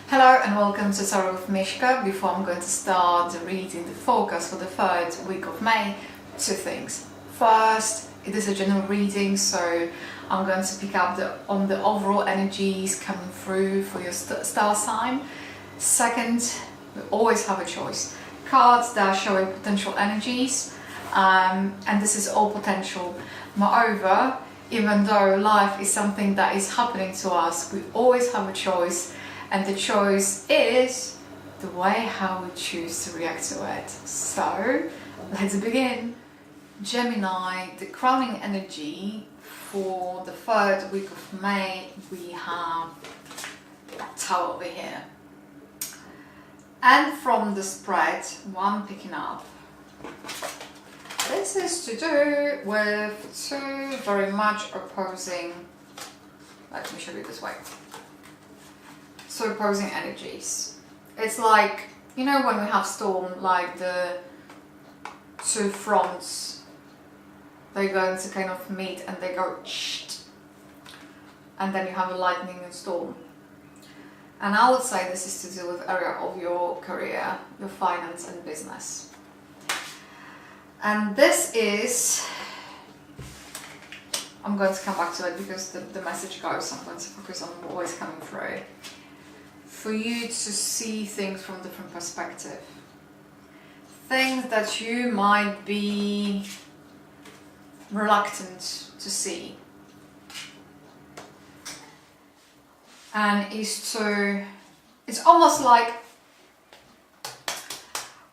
Hello and welcome to Tarot with Mishka. Before I'm going to start reading the forecast for the third week of May, two things. First, it is a general reading, so I'm going to pick up on the overall energies coming through for your star sign. Second, we always have a choice. Cards that are showing potential energies, and this is all potential. Moreover, even though life is something that is happening to us, we always have a choice. And the choice is the way how we choose to react to it. So, let's begin. Gemini, the crowning energy for the third week of May, we have Tower over here. And from the spread, what I'm picking up, this is to do with two very much opposing, let me show you this way. So opposing energies. It's like, you know, when we have storm, like the two fronts, they're going to kind of meet and they go shht, and then you have a lightning and storm. And I would say this is to do with area of your career, your finance and business. And this is, I'm going to come back to it because the message goes, I'm going to focus on what is coming through. For you to see things from different perspective. Things that you might be reluctant to see. And it's almost like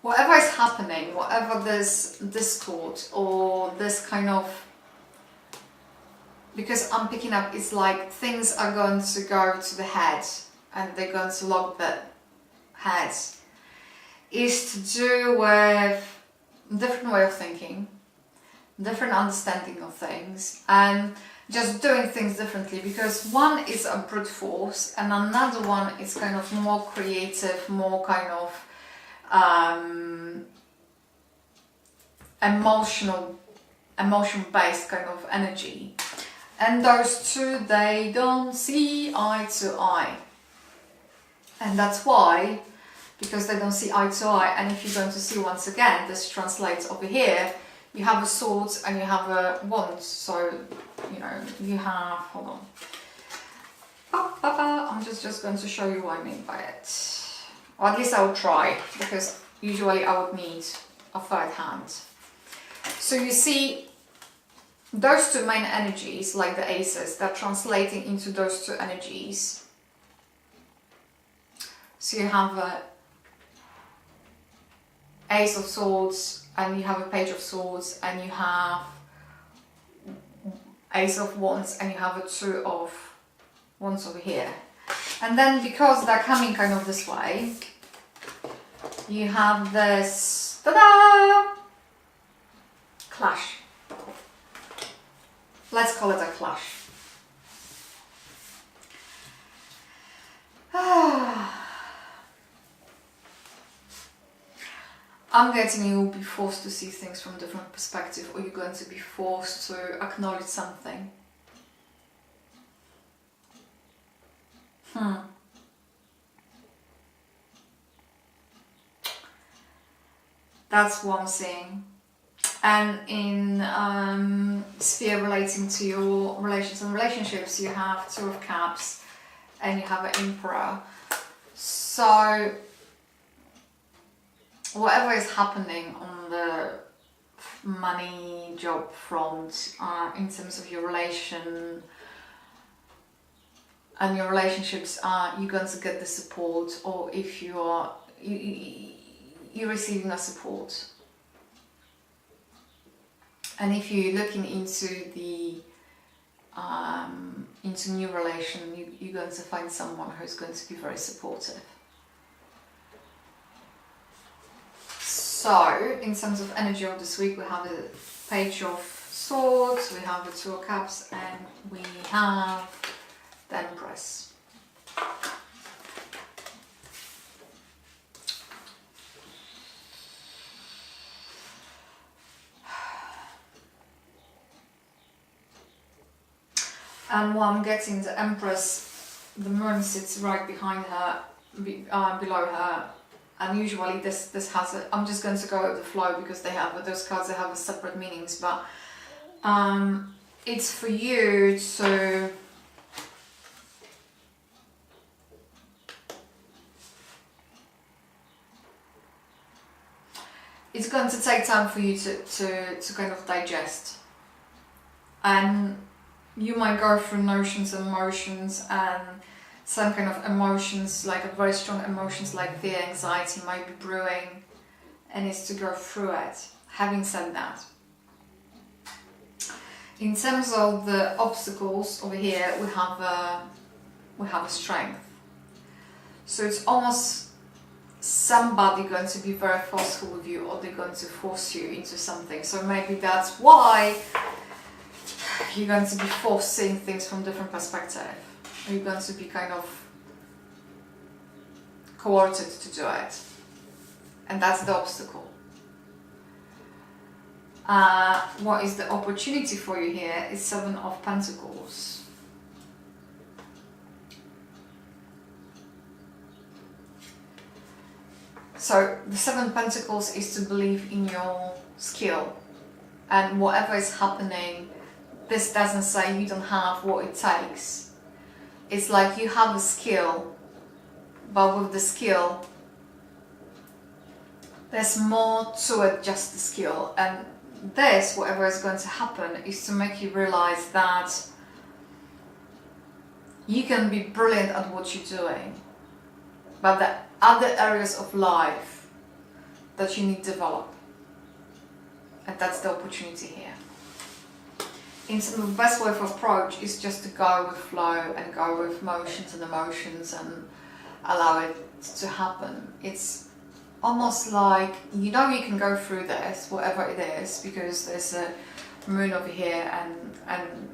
whatever is happening, whatever this discord or this kind of, because I'm picking up, it's like things are going to go to the head and they're going to lock the heads, is to do with different way of thinking, different understanding of things, and just doing things differently, because one is a brute force and another one is kind of more creative, more kind of emotion based kind of energy. And those two, they don't see eye to eye. And that's why, because they don't see eye to eye, and if you're going to see once again, this translates over here, you have a sword and you have a wand. So, you know, you have, hold on. I'm just going to show you what I mean by it. Or at least I will try, because usually I would need a third hand. So you see, those two main energies, like the aces, they're translating into those two energies. So you have a Ace of Swords, and you have a Page of Swords, and you have Ace of Wands, and you have a Two of Wands over here. And then because they're coming kind of this way, you have this, ta-da! Clash. Let's call it a clash. I'm getting you'll be forced to see things from a different perspective, or you're going to be forced to acknowledge something. That's what I'm seeing. And in sphere relating to your relations and relationships, you have Two of Cups and you have an Emperor. So whatever is happening on the money, job front, in terms of your relation and your relationships, you're going to get the support, or if you are you're receiving a support. And if you're looking into the into new relation, you're going to find someone who's going to be very supportive. So, in terms of energy of this week, we have a Page of Swords, we have the Two of Cups, and we have the Empress. And what I'm getting, the Empress, the moon sits right behind her, below her. And usually this has a, I'm just going to go with the flow because they have those cards, they have separate meanings, but it's for you to it's going to take time for you to kind of digest, and you might go through notions and emotions, and some kind of emotions, like a very strong emotions like fear, anxiety might be brewing, and it's to go through it. Having said that, in terms of the obstacles over here, we have a strength. So it's almost somebody going to be very forceful with you, or they're going to force you into something. So maybe that's why you're going to be forced seeing things from different perspective. You're going to be kind of coerced to do it, and that's the obstacle. What is the opportunity for you here is Seven of Pentacles. So the Seven of Pentacles is to believe in your skill, and whatever is happening, this doesn't say you don't have what it takes. It's like you have a skill, but with the skill, there's more to it, just the skill. And this, whatever is going to happen, is to make you realize that you can be brilliant at what you're doing, but the other areas of life that you need to develop. And that's the opportunity here. In some of the best way of approach is just to go with flow and go with motions and emotions and allow it to happen. It's almost like, you know, you can go through this, whatever it is, because there's a moon over here, and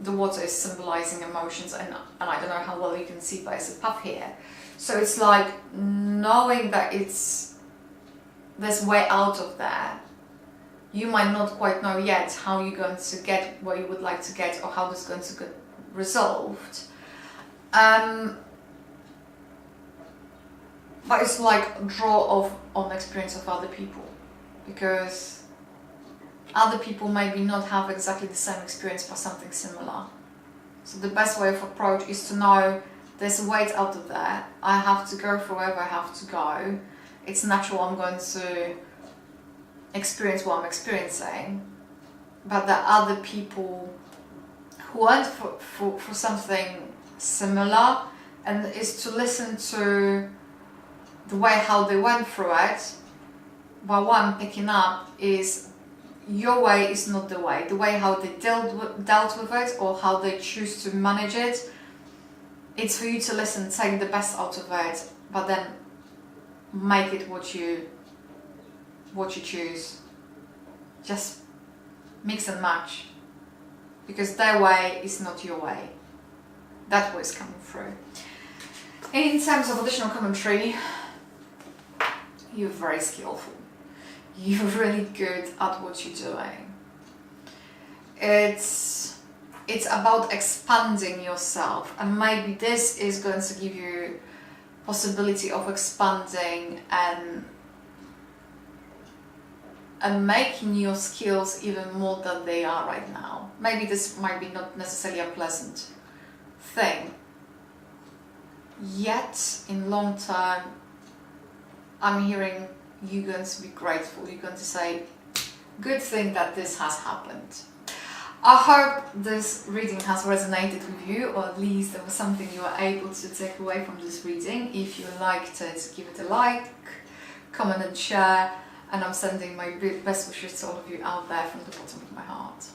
the water is symbolizing emotions, and I don't know how well you can see, but it's a puff here. So it's like knowing that there's way out of there. You might not quite know yet how you're going to get where you would like to get, or how this is going to get resolved. But it's like draw on experience of other people, because other people maybe not have exactly the same experience but something similar. So the best way of approach is to know there's a weight out of there. I have to go through wherever I have to go. It's natural I'm going to experience what I'm experiencing, but there are other people who went for something similar, and is to listen to the way how they went through it. But what I'm picking up is your way is not the way how they dealt with it, or how they choose to manage it. It's for you to listen, take the best out of it, but then make it what you choose. Just mix and match, because their way is not your way. That way is coming through. In terms of additional commentary, you're very skillful. You're really good at what you're doing. It's about expanding yourself, and maybe this is going to give you possibility of expanding and making your skills even more than they are right now. Maybe this might be not necessarily a pleasant thing. Yet, in long term, I'm hearing you're going to be grateful. You're going to say, good thing that this has happened. I hope this reading has resonated with you, or at least there was something you were able to take away from this reading. If you liked it, give it a like, comment and share, and I'm sending my best wishes to all of you out there from the bottom of my heart.